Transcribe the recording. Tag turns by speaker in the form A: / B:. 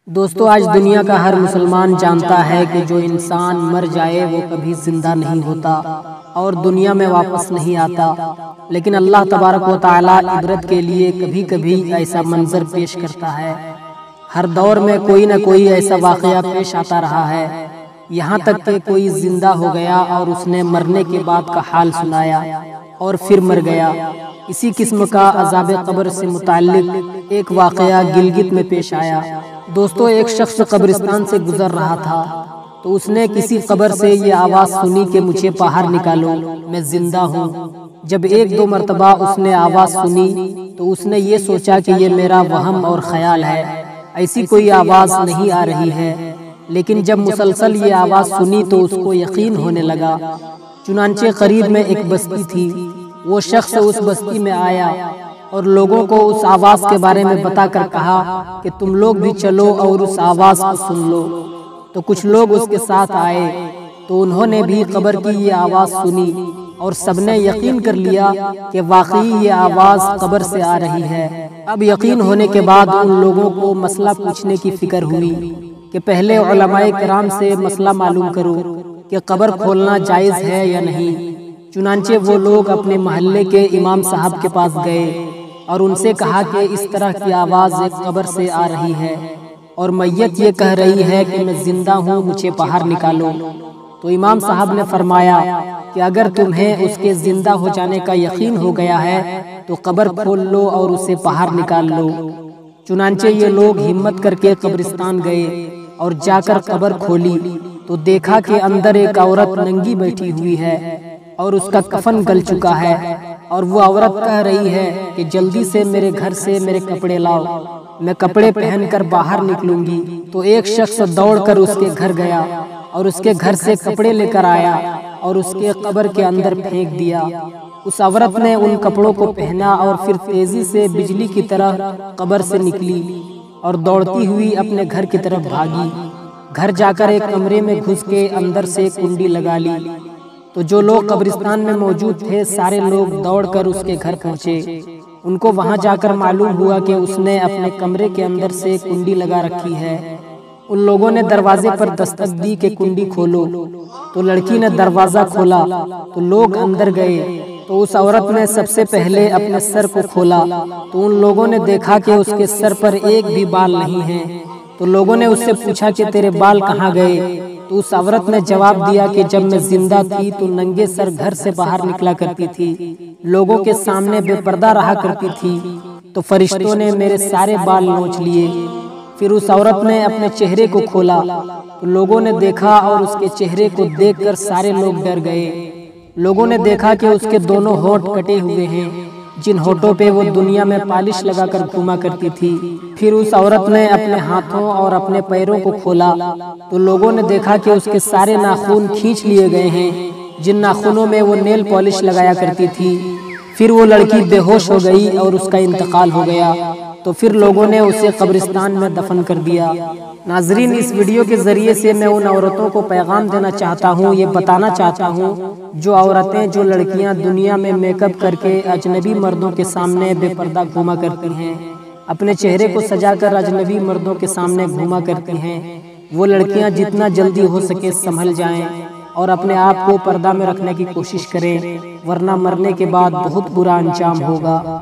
A: دوستو آج دنیا کا ہر مسلمان جانتا ہے کہ جو انسان مر جائے وہ کبھی زندہ نہیں ہوتا اور دنیا میں واپس نہیں آتا، لیکن اللہ تبارک و تعالی عبرت کے لیے کبھی کبھی ایسا منظر پیش کرتا ہے۔ ہر دور میں کوئی نہ کوئی ایسا واقعہ پیش آتا رہا ہے، یہاں تک کہ کوئی زندہ ہو گیا اور اس نے مرنے کے بعد کا حال سنایا اور پھر مر گیا۔ اسی قسم کا عذاب قبر سے متعلق ایک واقعہ گلگت میں پیش آیا۔ دوستو ایک شخص قبرستان سے گزر رہا تھا تو اس نے کسی قبر سے یہ آواز سنی کہ مجھے باہر نکالو، میں زندہ ہوں۔ جب ایک دو مرتبہ اس نے آواز سنی تو اس نے یہ سوچا کہ یہ میرا وہم اور خیال ہے، ایسی کوئی آواز نہیں آ رہی ہے، لیکن جب مسلسل یہ آواز سنی تو اس کو یقین ہونے لگا۔ چنانچہ قریب میں ایک بستی تھی، وہ شخص اس بستی میں آیا اور لوگوں کو اس آواز کے بارے میں بتا کر کہا کہ تم لوگ بھی چلو اور اس آواز کو سن لو۔ تو کچھ لوگ اس کے ساتھ آئے تو انہوں نے بھی قبر کی یہ آواز سنی اور سب نے یقین کر لیا کہ واقعی یہ آواز قبر سے آ رہی ہے۔ اب یقین ہونے کے بعد ان لوگوں کو مسئلہ پوچھنے کی فکر ہوئی کہ پہلے علماء کرام سے مسئلہ معلوم کرو کہ قبر کھولنا جائز ہے یا نہیں۔ چنانچہ وہ لوگ اپنے محلے کے امام صاحب کے پاس گئے اور ان سے کہا کہ اس طرح کی آواز ایک قبر سے آ رہی ہے اور میت یہ کہہ رہی ہے کہ میں زندہ ہوں، مجھے باہر نکالو۔ تو امام صاحب نے فرمایا کہ اگر تمہیں اس کے زندہ ہو جانے کا یقین ہو گیا ہے تو قبر کھول لو اور اسے باہر نکال لو۔ چنانچہ یہ لوگ ہمت کر کے قبرستان گئے اور جا کر قبر کھولی تو دیکھا کہ اندر ایک عورت ننگی بیٹھی ہوئی ہے اور اس کا کفن گل چکا ہے، اور وہ عورت کہہ رہی ہے کہ جلدی سے میرے گھر سے میرے کپڑے لاؤ، میں کپڑے پہن کر باہر نکلوں گی۔ تو ایک شخص دوڑ کر اس کے گھر گیا اور اس کے گھر سے کپڑے لے کر آیا اور اس کے قبر کے اندر پھینک دیا۔ اس عورت نے ان کپڑوں کو پہنا اور پھر تیزی سے بجلی کی طرح قبر سے نکلی اور دوڑتی ہوئی اپنے گھر کی طرف بھاگی۔ گھر جا کر ایک کمرے میں گھس کے اندر سے کنڈی لگا لی۔ تو جو لوگ قبرستان میں موجود تھے سارے لوگ دوڑ کر اس کے گھر پہنچے۔ ان کو وہاں جا کر معلوم ہوا کہ اس نے اپنے کمرے کے اندر سے کنڈی لگا رکھی ہے۔ ان لوگوں نے دروازے پر دستک دی کہ کنڈی کھولو، تو لڑکی نے دروازہ کھولا تو لوگ اندر گئے۔ تو اس عورت نے سب سے پہلے اپنے سر کو کھولا تو ان لوگوں نے دیکھا کہ اس کے سر پر ایک بھی بال نہیں ہے۔ تو لوگوں نے اس سے پوچھا کہ تیرے بال کہاں گئے؟ تو اس عورت نے جواب دیا کہ جب میں زندہ تھی تو ننگے سر گھر سے باہر نکلا کرتی تھی، لوگوں کے سامنے بے پردہ رہا کرتی تھی، تو فرشتوں نے میرے سارے بال نوچ لیے۔ پھر اس عورت نے اپنے چہرے کو کھولا تو لوگوں نے دیکھا اور اس کے چہرے کو دیکھ کر سارے لوگ ڈر گئے۔ لوگوں نے دیکھا کہ اس کے دونوں ہونٹ کٹے ہوئے ہیں، جن ہونٹوں پہ وہ دنیا میں پالش لگا کر گھوما کرتی تھی۔ پھر اس عورت نے اپنے ہاتھوں اور اپنے پیروں کو کھولا تو لوگوں نے دیکھا کہ اس کے سارے ناخن کھینچ لیے گئے ہیں، جن ناخنوں میں وہ نیل پالش لگایا کرتی تھی۔ پھر وہ لڑکی بے ہوش ہو گئی اور اس کا انتقال ہو گیا، تو پھر لوگوں نے اسے قبرستان میں دفن کر دیا۔ ناظرین، اس ویڈیو کے ذریعے سے میں ان عورتوں کو پیغام دینا چاہتا ہوں، یہ بتانا چاہتا ہوں، جو عورتیں، جو لڑکیاں دنیا میں میک اپ کر کے اجنبی مردوں کے سامنے بے پردہ گھوما کرتی ہیں، اپنے چہرے کو سجا کر اجنبی مردوں کے سامنے گھوما کرتی ہیں، وہ لڑکیاں جتنا جلدی ہو سکے سنبھل جائیں اور اپنے آپ کو پردہ میں رکھنے کی کوشش کریں، ورنہ مرنے کے بعد بہت برا انجام ہوگا۔